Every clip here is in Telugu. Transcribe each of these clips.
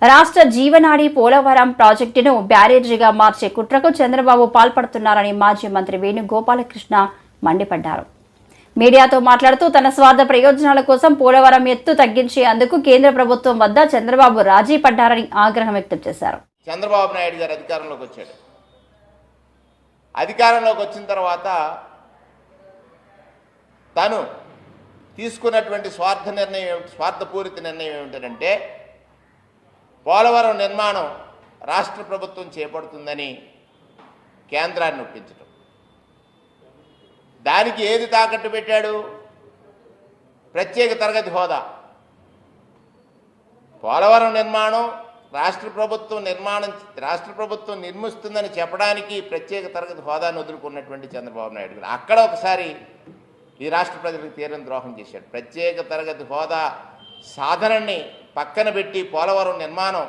రాష్ట్ర జీవనాడి పోలవరం ప్రాజెక్టును బ్యారేజీగా మార్చే కుట్రకు చంద్రబాబు పాల్పడుతున్నారని మాజీ మంత్రి వేణుగోపాలకృష్ణ మండిపడ్డారు. మీడియాతో మాట్లాడుతూ తన స్వార్థ ప్రయోజనాల కోసం పోలవరం ఎత్తు తగ్గించేందుకు కేంద్ర ప్రభుత్వం వద్ద చంద్రబాబు రాజీ పడ్డారని ఆగ్రహం వ్యక్తం చేశారు. చంద్రబాబు నాయుడు గారు అధికారంలోకి వచ్చాడు. అధికారంలోకి వచ్చిన తర్వాత తను తీసుకున్నటువంటి స్వార్థపూరిత నిర్ణయం ఏమిటంటే పోలవరం నిర్మాణం రాష్ట్ర ప్రభుత్వం చేపడుతుందని కేంద్రాన్ని ఒప్పించడం. దానికి ఏది తాకట్టు పెట్టాడు? ప్రత్యేక తరగతి హోదా. పోలవరం నిర్మాణం రాష్ట్ర ప్రభుత్వం నిర్మిస్తుందని చెప్పడానికి ప్రత్యేక తరగతి హోదాను వదులుకున్నటువంటి చంద్రబాబు నాయుడు గారు అక్కడ ఒకసారి ఈ రాష్ట్ర ప్రజలకు తీరని ద్రోహం చేశాడు. ప్రత్యేక తరగతి హోదా సాధనని పక్కన పెట్టి పోలవరం నిర్మాణం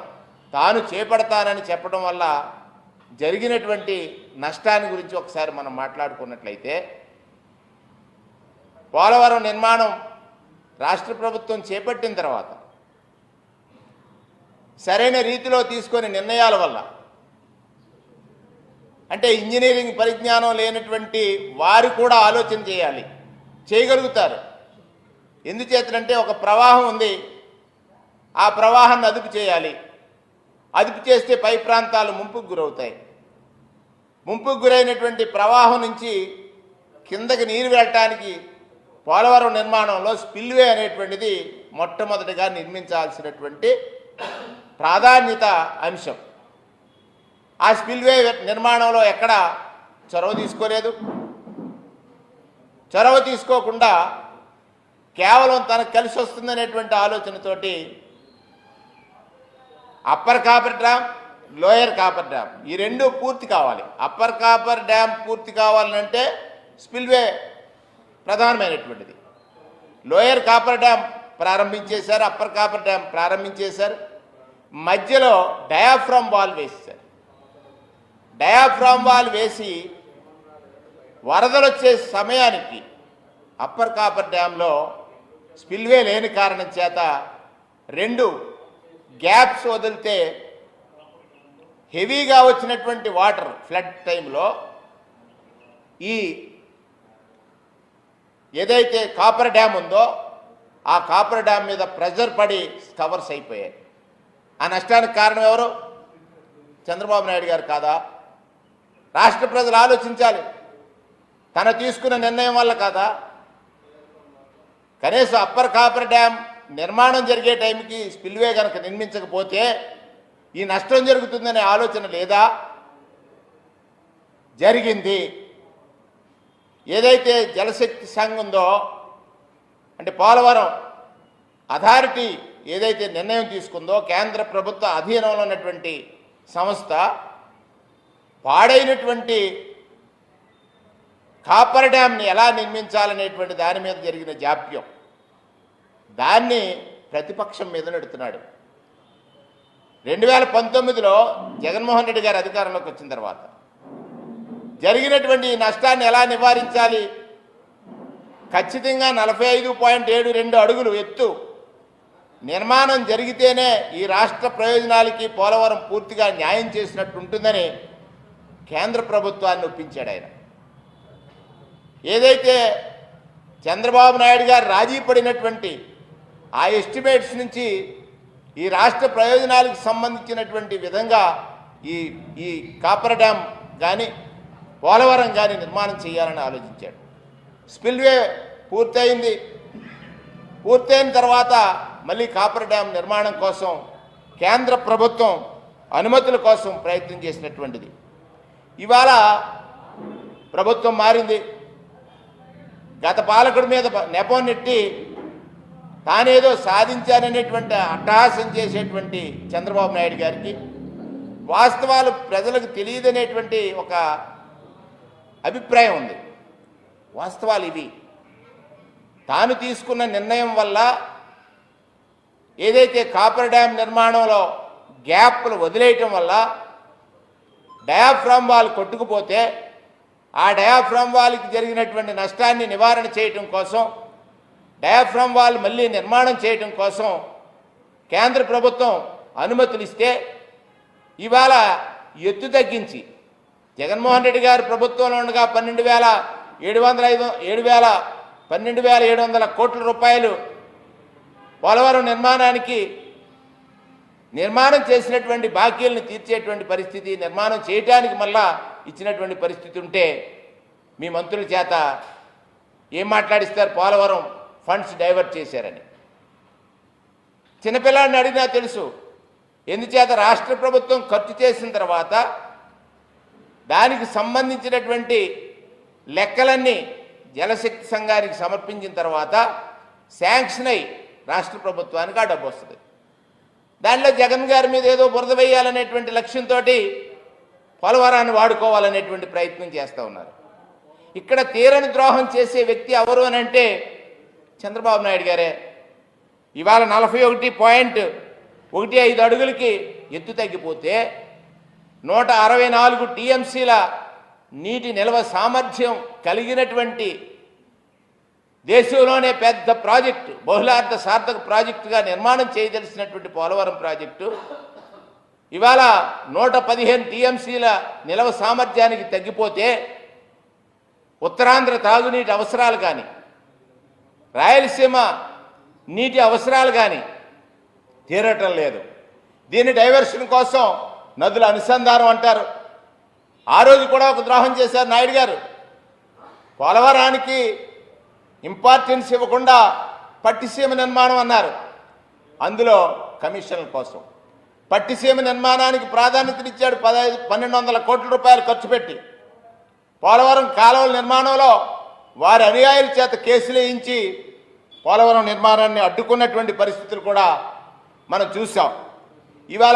తాను చేపడతానని చెప్పడం వల్ల జరిగినటువంటి నష్టాన్ని గురించి ఒకసారి మనం మాట్లాడుకున్నట్లయితే, పోలవరం నిర్మాణం రాష్ట్ర ప్రభుత్వం చేపట్టిన తర్వాత సరైన రీతిలో తీసుకునే నిర్ణయాల వల్ల, అంటే ఇంజనీరింగ్ పరిజ్ఞానం లేనటువంటి వారు కూడా ఆలోచన చేయగలుగుతారు. ఎందుచేతనంటే ఒక ప్రవాహం ఉంది, ఆ ప్రవాహాన్ని అదుపు చేయాలి. అదుపు చేస్తే పై ప్రాంతాలు ముంపుకు గురవుతాయి. ముంపుకు గురైనటువంటి ప్రవాహం నుంచి కిందకి నీరు వెళ్ళటానికి పోలవరం నిర్మాణంలో స్పిల్వే అనేటువంటిది మొట్టమొదటిగా నిర్మించాల్సినటువంటి ప్రాధాన్యత అంశం. ఆ స్పిల్వే నిర్మాణంలో ఎక్కడ చొరవ తీసుకోలేదు. చొరవ తీసుకోకుండా కేవలం తనకు కలిసి వస్తుందనేటువంటి ఆలోచనతోటి upper coffer dam, lower coffer dam ఈ రెండు పూర్తి కావాలి. అప్పర్ కాపర్ డ్యామ్ పూర్తి కావాలంటే స్పిల్వే ప్రధానమైనటువంటిది. లోయర్ కాపర్ డ్యామ్ ప్రారంభించేశారు, అప్పర్ కాపర్ డ్యామ్ ప్రారంభించేశారు. మధ్యలో డయాఫ్రామ్ వాల్ వేసేశారు. డయాఫ్రామ్ వాల్ వేసి వరదలు వచ్చే సమయానికి అప్పర్ కాపర్ డ్యాంలో స్పిల్వే లేని కారణం చేత రెండు గ్యాప్స్ వదిలితే హెవీగా వచ్చినటువంటి వాటర్ ఫ్లడ్ టైంలో ఈ ఏదైతే కాపర్ డ్యామ్ ఉందో ఆ కాపర్ డ్యామ్ మీద ప్రెజర్ పడి కవర్స్ అయిపోయాయి. ఆ నష్టానికి కారణం ఎవరు? చంద్రబాబు నాయుడు గారు కాదా? రాష్ట్ర ప్రజలు ఆలోచించాలి. తను తీసుకున్న నిర్ణయం వల్ల కాదా? కనీసం అప్పర్ కాపర్ డ్యామ్ నిర్మాణం జరిగే టైంకి స్పిల్వే కనుక నిర్మించకపోతే ఈ నష్టం జరుగుతుందనే ఆలోచన లేదా? జరిగింది. ఏదైతే జలశక్తి సంఘం ఉందో, అంటే పోలవరం అథారిటీ ఏదైతే నిర్ణయం తీసుకుందో, కేంద్ర ప్రభుత్వ అధీనంలో ఉన్నటువంటి సంస్థ పాడైనటువంటి కాపర్ డ్యామ్ని ఎలా నిర్మించాలనేటువంటి దాని మీద జరిగిన జాప్యం, దాన్ని ప్రతిపక్షం మీద నెడుతున్నాడు. 2019లో జగన్మోహన్ రెడ్డి గారు అధికారంలోకి వచ్చిన తర్వాత జరిగినటువంటి నష్టాన్ని ఎలా నివారించాలి? ఖచ్చితంగా 45.72 అడుగులు ఎత్తు నిర్మాణం జరిగితేనే ఈ రాష్ట్ర ప్రయోజనాలకి పోలవరం పూర్తిగా న్యాయం చేసినట్టు ఉంటుందని కేంద్ర ప్రభుత్వాన్ని ఒప్పించాడు ఆయన. ఏదైతే చంద్రబాబు నాయుడు గారు రాజీ పడినటువంటి ఆ ఎస్టిమేట్స్ నుంచి ఈ రాష్ట్ర ప్రయోజనాలకు సంబంధించినటువంటి విధంగా ఈ కాపర్ డ్యామ్ కానీ పోలవరం కానీ నిర్మాణం చేయాలని ఆలోచించాడు. స్పిల్వే పూర్తయింది. పూర్తయిన తర్వాత మళ్ళీ కాపర్ డ్యామ్ నిర్మాణం కోసం కేంద్ర ప్రభుత్వం అనుమతుల కోసం ప్రయత్నం చేసినటువంటిది. ఇవాళ ప్రభుత్వం మారింది. గత పాలకుడి మీద నెపం నెట్టి తానేదో సాధించాననేటువంటి అట్టహాసం చేసేటువంటి చంద్రబాబు నాయుడు గారికి వాస్తవాలు ప్రజలకు తెలియదనేటువంటి ఒక అభిప్రాయం ఉంది. వాస్తవాలు ఇవి. తాను తీసుకున్న నిర్ణయం వల్ల ఏదైతే కాపర్ డ్యామ్ నిర్మాణంలో గ్యాప్లు వదిలేయటం వల్ల డయాఫ్రామ్ వాల్ కొట్టుకుపోతే ఆ డయాఫ్రామ్ వాల్కి జరిగినటువంటి నష్టాన్ని నివారణ చేయటం కోసం, డయాఫ్రామ్ వాల్ మళ్ళీ నిర్మాణం చేయటం కోసం కేంద్ర ప్రభుత్వం అనుమతులు ఇస్తే ఇవాళ ఎత్తు తగ్గించి జగన్మోహన్ రెడ్డి గారు ప్రభుత్వంలో ఉండగా 12,700 కోట్ల రూపాయలు పోలవరం నిర్మాణం చేసినటువంటి బాకీలను తీర్చేటువంటి పరిస్థితి, నిర్మాణం చేయడానికి మళ్ళా ఇచ్చినటువంటి పరిస్థితి ఉంటే మీ మంత్రుల చేత ఏం మాట్లాడిస్తారు? పోలవరం ఫండ్స్ డైవర్ట్ చేశారని. చిన్నపిల్లాడిని అడిగినా తెలుసు. ఎందుచేత రాష్ట్ర ప్రభుత్వం ఖర్చు చేసిన తర్వాత దానికి సంబంధించినటువంటి లెక్కలన్నీ జలశక్తి సంఘానికి సమర్పించిన తర్వాత శాంక్షన్ అయి రాష్ట్ర ప్రభుత్వానికి ఆ డబ్బు వస్తుంది. దానిలో జగన్ గారి మీద ఏదో బురద వేయాలనేటువంటి లక్ష్యంతో పోలవరాన్ని వాడుకోవాలనేటువంటి ప్రయత్నం చేస్తూ ఉన్నారు. ఇక్కడ తీరని ద్రోహం చేసే వ్యక్తి ఎవరు అని అంటే చంద్రబాబు నాయుడు గారే. ఇవాళ 41.15 అడుగులకి ఎత్తు తగ్గిపోతే 164 టీఎంసీల నీటి నిల్వ సామర్థ్యం కలిగినటువంటి దేశంలోనే పెద్ద ప్రాజెక్టు, బహుళార్థ సార్థక ప్రాజెక్టుగా నిర్మాణం చేయదలిసినటువంటి పోలవరం ప్రాజెక్టు ఇవాళ 115 టీఎంసీల నిల్వ సామర్థ్యానికి తగ్గిపోతే ఉత్తరాంధ్ర తాగునీటి అవసరాలు కానీ, రాయలసీమ నీటి అవసరాలు కానీ తీరటం లేదు. దీని డైవర్షన్ కోసం నదుల అనుసంధానం అంటారు. ఆ రోజు కూడా ఒక ద్రోహం చేశారు నాయుడు గారు. పోలవరానికి ఇంపార్టెన్స్ ఇవ్వకుండా పట్టిసీమ నిర్మాణం అన్నారు. అందులో కమిషన్ల కోసం పట్టిసీమ నిర్మాణానికి ప్రాధాన్యతనిచ్చాడు. 1,200 కోట్ల రూపాయలు ఖర్చు పెట్టి పోలవరం కాలువల నిర్మాణంలో వారి అనుయాయుల చేత కేసులు వేయించి పోలవరం నిర్మాణాన్ని అడ్డుకున్నటువంటి పరిస్థితులు కూడా మనం చూసాం. ఇవాళ